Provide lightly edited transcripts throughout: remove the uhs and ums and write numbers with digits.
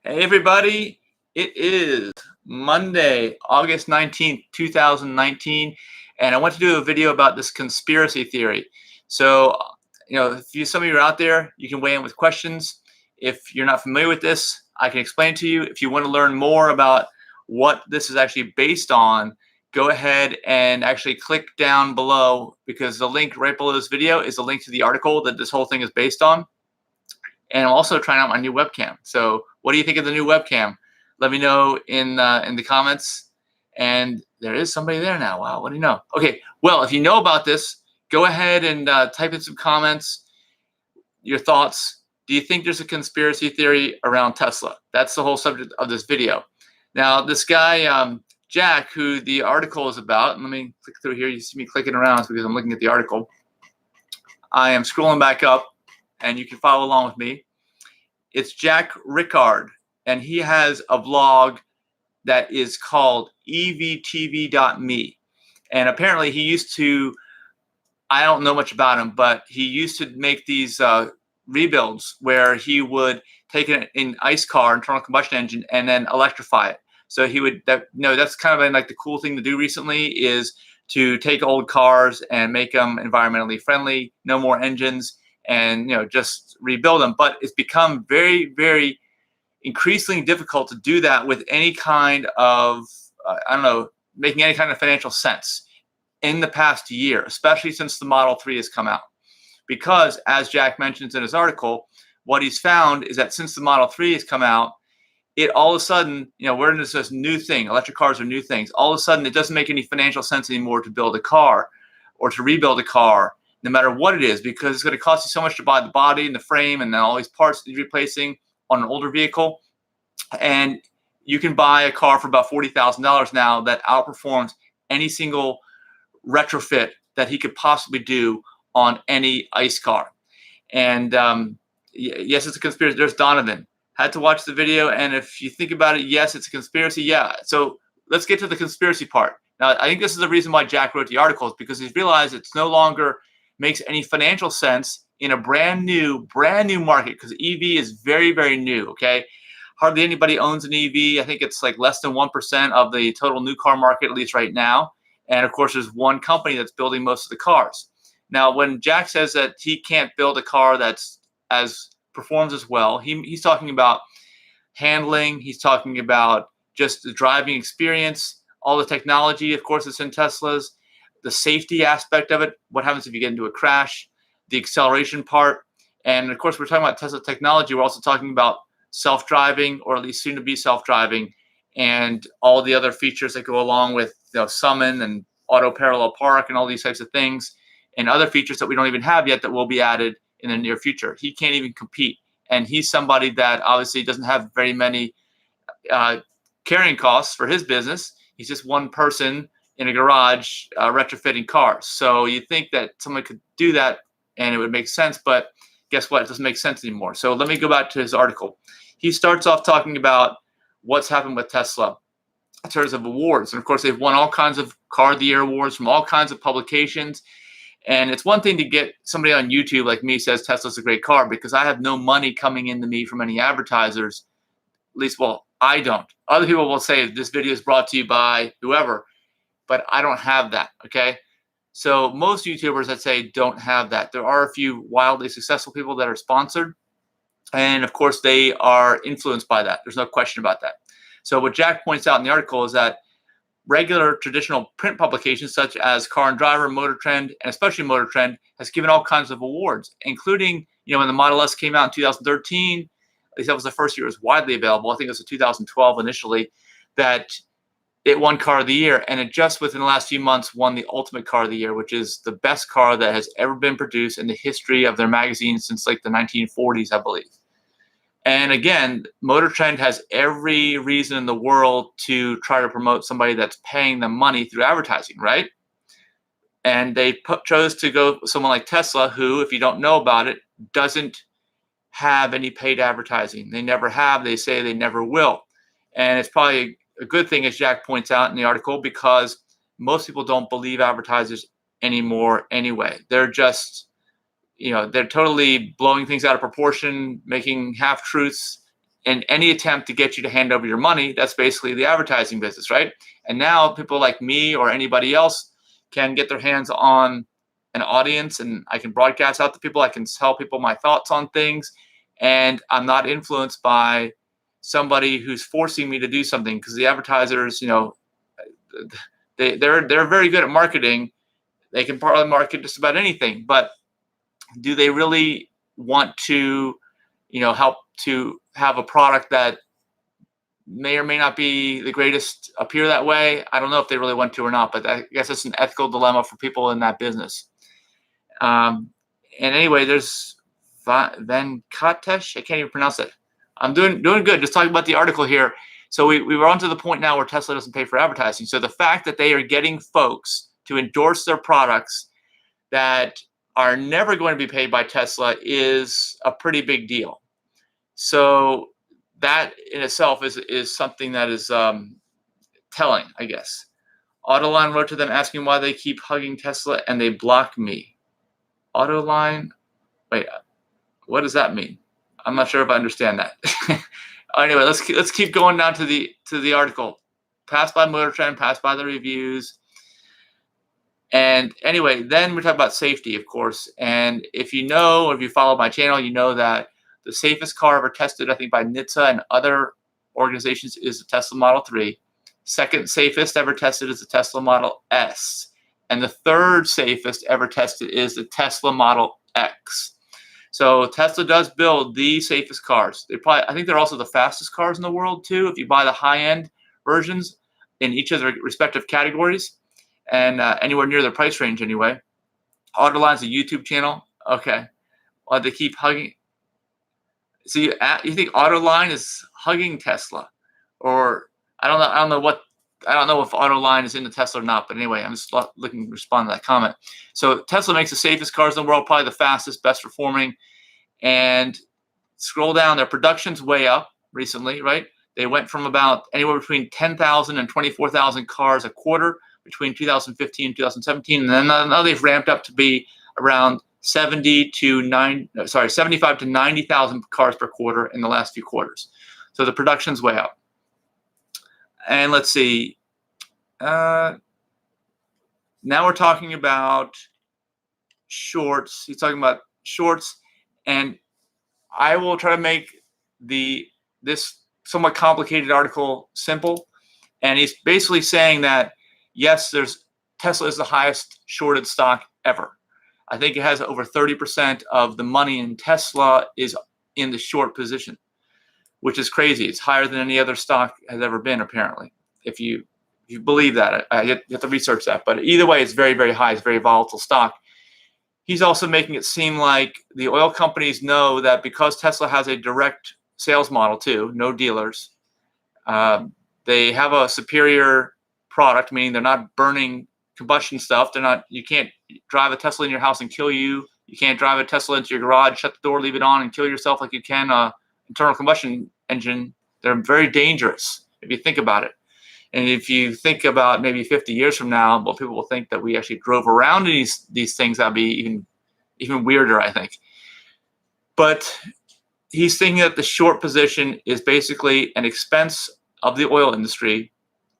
Hey everybody, it is Monday, August 19th, 2019, and I want to do a video about this conspiracy theory. So, some of you are out there, you can weigh in with questions. If you're not familiar with this, I can explain to you. If you want to learn more about what this is actually based on, go ahead and actually click down below, because the link right below this video is a link to the article that this whole thing is based on. And I'm also trying out my new webcam. So what do you think of the new webcam? Let me know in the comments. And there is somebody there now. Wow, what do you know? Okay, well, if you know about this, go ahead and type in some comments, your thoughts. Do you think there's a conspiracy theory around Tesla? That's the whole subject of this video. Now, this guy, Jack, who the article is about, and let me click through here. You see me clicking around because I'm looking at the article. I am scrolling back up, and you can follow along with me. It's Jack Rickard, and he has a blog that is called evtv.me. And apparently he used to, I don't know much about him, but he used to make these rebuilds where he would take an ICE car, internal combustion engine, and then electrify it. So he would, that's kind of been like the cool thing to do recently, is to take old cars and make them environmentally friendly, no more engines, and just rebuild them. But it's become very, very increasingly difficult to do that with any kind of making any kind of financial sense in the past year, especially since the Model 3 has come out. Because, as Jack mentions in his article, what he's found is that since the Model 3 has come out, it all of a sudden, we're in this new thing. Electric cars are new things. All of a sudden, it doesn't make any financial sense anymore to build a car or to rebuild a car, no matter what it is, because it's going to cost you so much to buy the body and the frame and then all these parts that you're replacing on an older vehicle. And you can buy a car for about $40,000 now that outperforms any single retrofit that he could possibly do on any ICE car. And yes, it's a conspiracy. There's Donovan. Had to watch the video, and if you think about it, yes, it's a conspiracy. Yeah. So let's get to the conspiracy part. Now, I think this is the reason why Jack wrote the article, is because he's realized it's no longer makes any financial sense in a brand new market, because EV is very, very new. Okay, hardly anybody owns an EV. I think it's like less than 1% of the total new car market, at least right now. And of course, there's one company that's building most of the cars. Now, when Jack says that he can't build a car that's performs as well, he's talking about handling. He's talking about just the driving experience, all the technology, of course, it's in Teslas, the safety aspect of it, what happens if you get into a crash, the acceleration part. And of course, we're talking about Tesla technology. We're also talking about self-driving, or at least soon to be self-driving, and all the other features that go along with summon and auto parallel park and all these types of things, and other features that we don't even have yet that will be added in the near future. He can't even compete. And he's somebody that obviously doesn't have very many carrying costs for his business. He's just one person in a garage retrofitting cars. So you think that someone could do that and it would make sense, but guess what? It doesn't make sense anymore. So let me go back to his article. He starts off talking about what's happened with Tesla in terms of awards. And of course, they've won all kinds of Car of the Year awards from all kinds of publications. And it's one thing to get somebody on YouTube like me says Tesla's a great car, because I have no money coming into me from any advertisers. At least, well, I don't. Other people will say this video is brought to you by whoever, but I don't have that, okay? So most YouTubers, I'd say, don't have that. There are a few wildly successful people that are sponsored, and of course, they are influenced by that. There's no question about that. So what Jack points out in the article is that regular traditional print publications such as Car and Driver, Motor Trend, and especially Motor Trend has given all kinds of awards, including, when the Model S came out in 2013, at least that was the first year it was widely available. I think it was in 2012 initially, that it won Car of the Year, and it just within the last few months won the Ultimate Car of the Year, which is the best car that has ever been produced in the history of their magazine since like the 1940s, I believe. And again, Motor Trend has every reason in the world to try to promote somebody that's paying them money through advertising, right? And they chose to go with someone like Tesla, who, if you don't know about it, doesn't have any paid advertising. They never have. They say they never will. And it's probably a good thing, as Jack points out in the article, because most people don't believe advertisers anymore anyway. They're just they're totally blowing things out of proportion, making half-truths, in any attempt to get you to hand over your money. That's basically the advertising business, right? And now people like me or anybody else can get their hands on an audience, and I can broadcast out to people. I can tell people my thoughts on things, and I'm not influenced by somebody who's forcing me to do something, because the advertisers, they're very good at marketing. They can probably market just about anything, but do they really want to, help to have a product that may or may not be the greatest appear that way? I don't know if they really want to or not, but I guess it's an ethical dilemma for people in that business. And anyway, there's Venkatesh. I can't even pronounce it. I'm doing good. Just talking about the article here. So we were on to the point now where Tesla doesn't pay for advertising. So the fact that they are getting folks to endorse their products that are never going to be paid by Tesla is a pretty big deal. So that in itself is something that is telling, I guess. Otter Line wrote to them asking why they keep hugging Tesla and they block me. Otter Line, wait, what does that mean? I'm not sure if I understand that. Anyway, let's keep going down to the article. Passed by Motor Trend, passed by the reviews. And anyway, then we're talking about safety, of course. And if you follow my channel, you know that the safest car ever tested, I think, by NHTSA and other organizations is the Tesla Model 3. Second safest ever tested is the Tesla Model S. And the third safest ever tested is the Tesla Model X. So Tesla does build the safest cars. I think they're also the fastest cars in the world too, if you buy the high-end versions in each of their respective categories, and anywhere near their price range anyway. Otter Line's a YouTube channel. Okay. Well, they keep hugging. So you think Otter Line is hugging Tesla, or I don't know if Otter Line is into Tesla or not, but anyway, I'm just looking to respond to that comment. So Tesla makes the safest cars in the world, probably the fastest, best performing. And scroll down, their production's way up recently, right? They went from about anywhere between 10,000 and 24,000 cars a quarter between 2015 and 2017. And then now they've ramped up to be around 75 to 90,000 cars per quarter in the last few quarters. So the production's way up. And let's see. Now we're talking about shorts. He's talking about shorts, and I will try to make this somewhat complicated article simple. And he's basically saying that yes, Tesla is the highest shorted stock ever. I think it has over 30% of the money in Tesla is in the short position, which is crazy. It's higher than any other stock has ever been, apparently. If you believe that, you have to research that. But either way, it's very, very high. It's a very volatile stock. He's also making it seem like the oil companies know that because Tesla has a direct sales model too, no dealers, they have a superior product, meaning they're not burning combustion stuff. You can't drive a Tesla in your house and kill you. You can't drive a Tesla into your garage, shut the door, leave it on, and kill yourself like you can an internal combustion engine. They're very dangerous if you think about it. And if you think about maybe 50 years from now, well, people will think that we actually drove around in these things. That'd be even weirder, I think. But he's thinking that the short position is basically an expense of the oil industry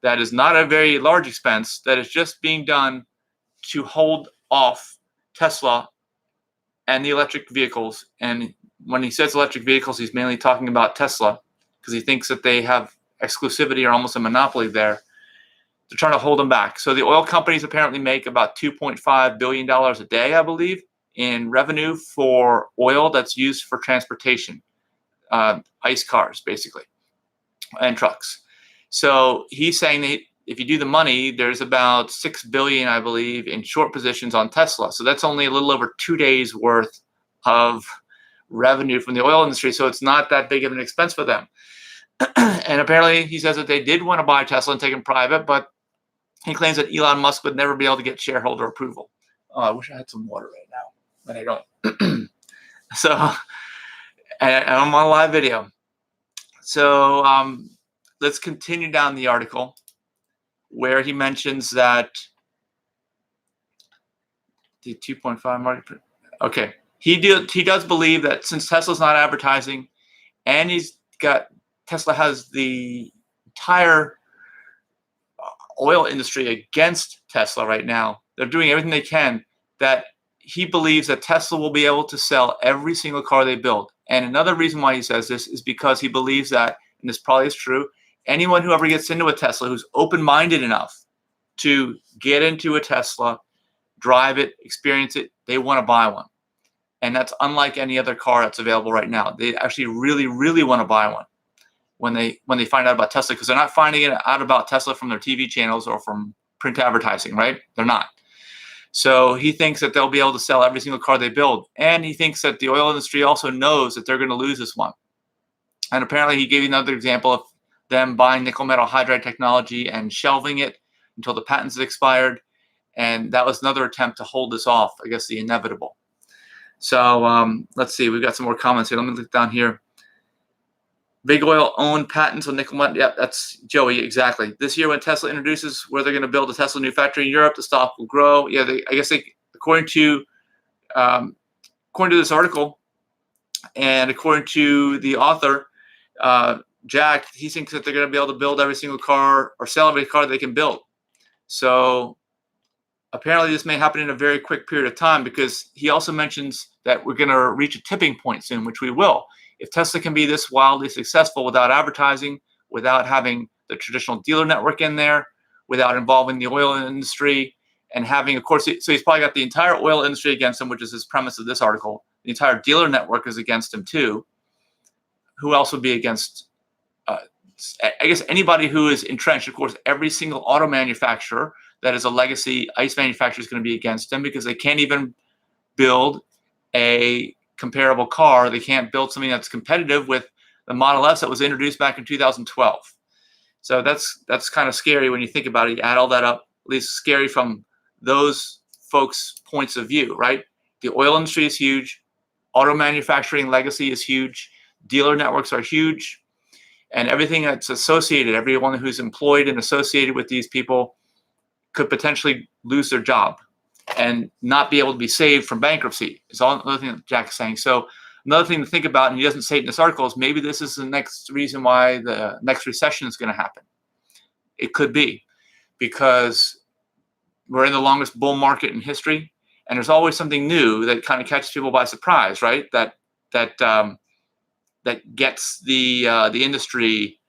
that is not a very large expense, that is just being done to hold off Tesla and the electric vehicles. And when he says electric vehicles, he's mainly talking about Tesla, because he thinks that they have exclusivity or almost a monopoly there. They're trying to hold them back. So the oil companies apparently make about $2.5 billion a day, I believe, in revenue for oil that's used for transportation, ICE cars, basically, and trucks. So he's saying that if you do the money, there's about $6 billion, I believe, in short positions on Tesla. So that's only a little over 2 days worth of revenue from the oil industry. So it's not that big of an expense for them. And apparently he says that they did want to buy Tesla and take them private, but he claims that Elon Musk would never be able to get shareholder approval. Oh, I wish I had some water right now, but I don't. So, and I'm on a live video. So let's continue down the article where he mentions that the 2.5 market. Okay, he does believe that since Tesla's not advertising and he's Tesla has the entire oil industry against Tesla right now. They're doing everything they can. That he believes that Tesla will be able to sell every single car they build. And another reason why he says this is because he believes that, and this probably is true, anyone who ever gets into a Tesla who's open-minded enough to get into a Tesla, drive it, experience it, they want to buy one. And that's unlike any other car that's available right now. They actually really, really want to buy one when they find out about Tesla, because they're not finding it out about Tesla from their TV channels or from print advertising, right? They're not. So he thinks that they'll be able to sell every single car they build. And he thinks that the oil industry also knows that they're going to lose this one. And apparently he gave you another example of them buying nickel metal hydride technology and shelving it until the patents had expired. And that was another attempt to hold this off, I guess, the inevitable. So let's see. We've got some more comments here. Let me look down here. Big Oil owned patents on nickel metal. Yeah, that's Joey, exactly. This year when Tesla introduces where they're going to build a Tesla new factory in Europe, the stock will grow. Yeah, I guess according to this article and according to the author, Jack, he thinks that they're going to be able to build every single car or sell every car they can build. So apparently this may happen in a very quick period of time, because he also mentions that we're going to reach a tipping point soon, which we will. If Tesla can be this wildly successful without advertising, without having the traditional dealer network in there, without involving the oil industry, and having, of course, so he's probably got the entire oil industry against him, which is his premise of this article. The entire dealer network is against him too. Who else would be against? I guess anybody who is entrenched. Of course, every single auto manufacturer that is a legacy ICE manufacturer is going to be against him, because they can't even build a comparable car. They can't build something that's competitive with the Model S that was introduced back in 2012. So that's kind of scary when you think about it. You add all that up, at least scary from those folks' points of view, right? The oil industry is huge. Auto manufacturing legacy is huge. Dealer networks are huge. And everything that's associated, everyone who's employed and associated with these people could potentially lose their job and not be able to be saved from bankruptcy. Is all another thing that Jack is saying. So another thing to think about, and he doesn't say it in this article, is maybe this is the next reason why the next recession is going to happen. It could be, because we're in the longest bull market in history, and there's always something new that kind of catches people by surprise, right? That gets the industry,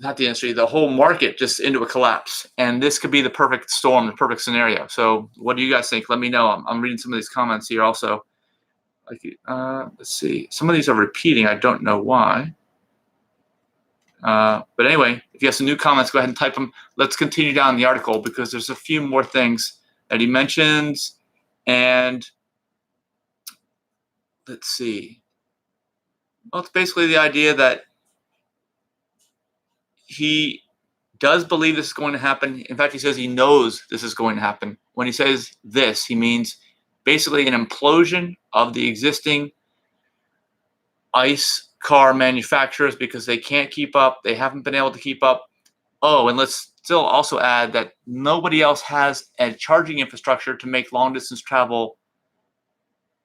not the industry, the whole market just into a collapse. And this could be the perfect storm, the perfect scenario. So what do you guys think? Let me know. I'm reading some of these comments here also. Let's see. Some of these are repeating. I don't know why. But anyway, if you have some new comments, go ahead and type them. Let's continue down the article, because there's a few more things that he mentions. And let's see. Well, it's basically the idea that he does believe this is going to happen. In fact, he says he knows this is going to happen. When he says this, he means basically an implosion of the existing ICE car manufacturers, because they can't keep up. They haven't been able to keep up. Oh, and let's still also add that nobody else has a charging infrastructure to make long distance travel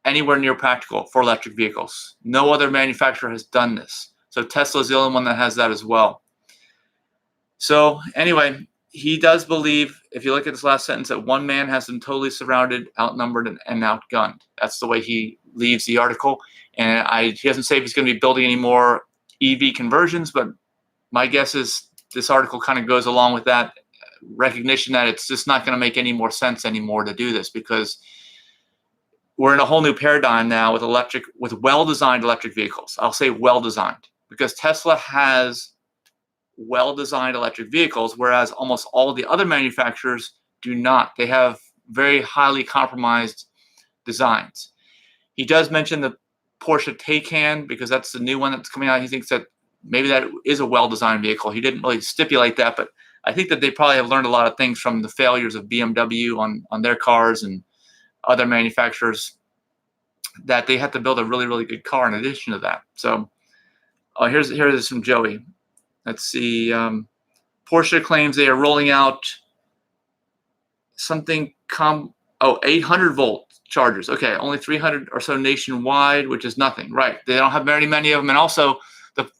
anywhere near practical for electric vehicles. No other manufacturer has done this. So Tesla is the only one that has that as well. So anyway, he does believe, if you look at this last sentence, that one man has them totally surrounded, outnumbered, and outgunned. That's the way he leaves the article. And he doesn't say if he's going to be building any more EV conversions, but my guess is this article kind of goes along with that recognition that it's just not going to make any more sense anymore to do this, because we're in a whole new paradigm now with well-designed electric vehicles. I'll say well-designed, because Tesla has well-designed electric vehicles, whereas almost all of the other manufacturers do not. They have very highly compromised designs. He does mention the Porsche Taycan, because that's the new one that's coming out. He thinks that maybe that is a well-designed vehicle. He didn't really stipulate that, but I think that they probably have learned a lot of things from the failures of BMW on their cars and other manufacturers, that they have to build a really, really good car in addition to that. So here's from Joey. Let's see. Porsche claims they are rolling out something 800 volt chargers. Okay, only 300 or so nationwide, which is nothing, right? They don't have very many of them. And also, the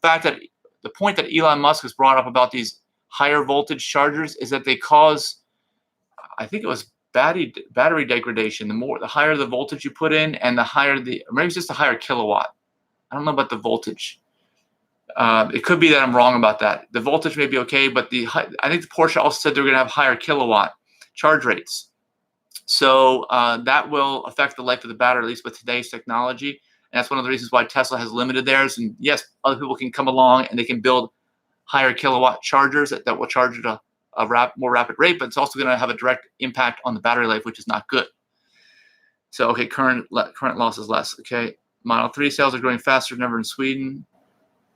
point that Elon Musk has brought up about these higher voltage chargers is that they cause, I think it was battery degradation. The higher the voltage you put in, and the higher maybe it's just a higher kilowatt. I don't know about the voltage. It could be that I'm wrong about that. The voltage may be okay, but I think the Porsche also said they're going to have higher kilowatt charge rates. So that will affect the life of the battery, at least with today's technology. And that's one of the reasons why Tesla has limited theirs. And yes, other people can come along and they can build higher kilowatt chargers that will charge at a more rapid rate, but it's also going to have a direct impact on the battery life, which is not good. So, okay, current loss is less. Okay, Model 3 sales are growing faster than ever in Sweden.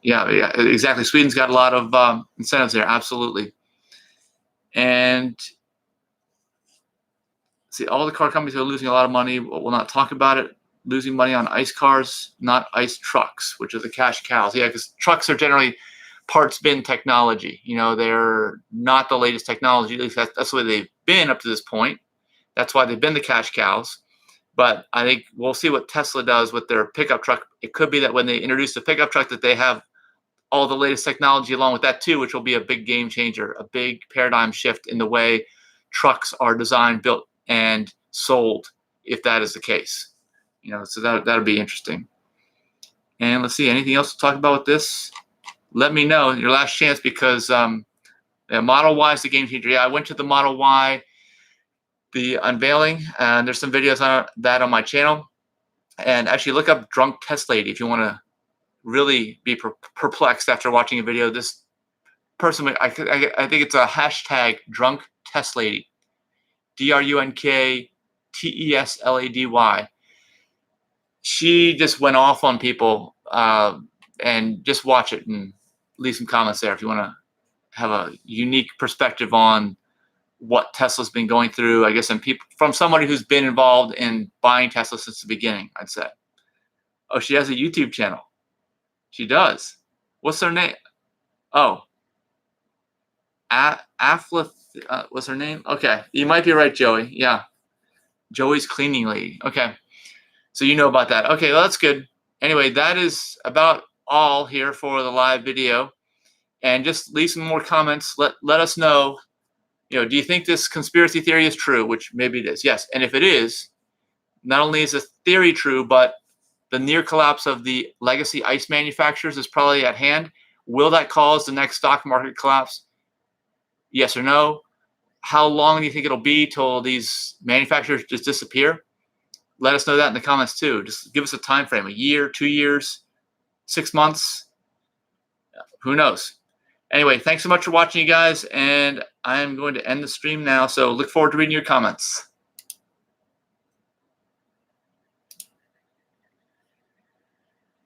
Yeah, exactly. Sweden's got a lot of incentives there, absolutely. And see, all the car companies are losing a lot of money. We'll not talk about it. Losing money on ICE cars, not ICE trucks, which are the cash cows. Yeah, because trucks are generally parts bin technology. You know, they're not the latest technology. At least that's the way they've been up to this point. That's why they've been the cash cows. But I think we'll see what Tesla does with their pickup truck. It could be that when they introduce the pickup truck that they have all the latest technology along with that too, which will be a big game changer, a big paradigm shift in the way trucks are designed, built, and sold, if that is the case. You know, so that'll be interesting. And let's see, anything else to talk about with this? Let me know, your last chance, because Model Y is the game changer. Yeah, I went to the Model Y, the unveiling, and there's some videos on that on my channel. And actually look up Drunk Test Lady if you want to really be perplexed after watching a video. This person, I think it's a hashtag Drunk Test Lady, DRUNKTESLADY. She just went off on people, and just watch it and leave some comments there if you want to have a unique perspective on what Tesla's been going through, I guess, and people from somebody who's been involved in buying Tesla since the beginning, I'd say. Oh, she has a YouTube channel. She does. What's her name? Oh, what's her name? Okay, you might be right, Joey. Yeah, Joey's cleaning lady. Okay, so you know about that. Okay, well, that's good. Anyway, that is about all here for the live video. And just leave some more comments. Let us know. You know, do you think this conspiracy theory is true? Which maybe it is. Yes, and if it is, not only is the theory true, but the near collapse of the legacy ICE manufacturers is probably at hand. Will that cause the next stock market collapse? Yes or no? How long do you think it'll be till these manufacturers just disappear? Let us know that in the comments too. Just give us a time frame, a year, 2 years, 6 months. Who knows? Anyway, thanks so much for watching, you guys, and I'm going to end the stream now. So look forward to reading your comments.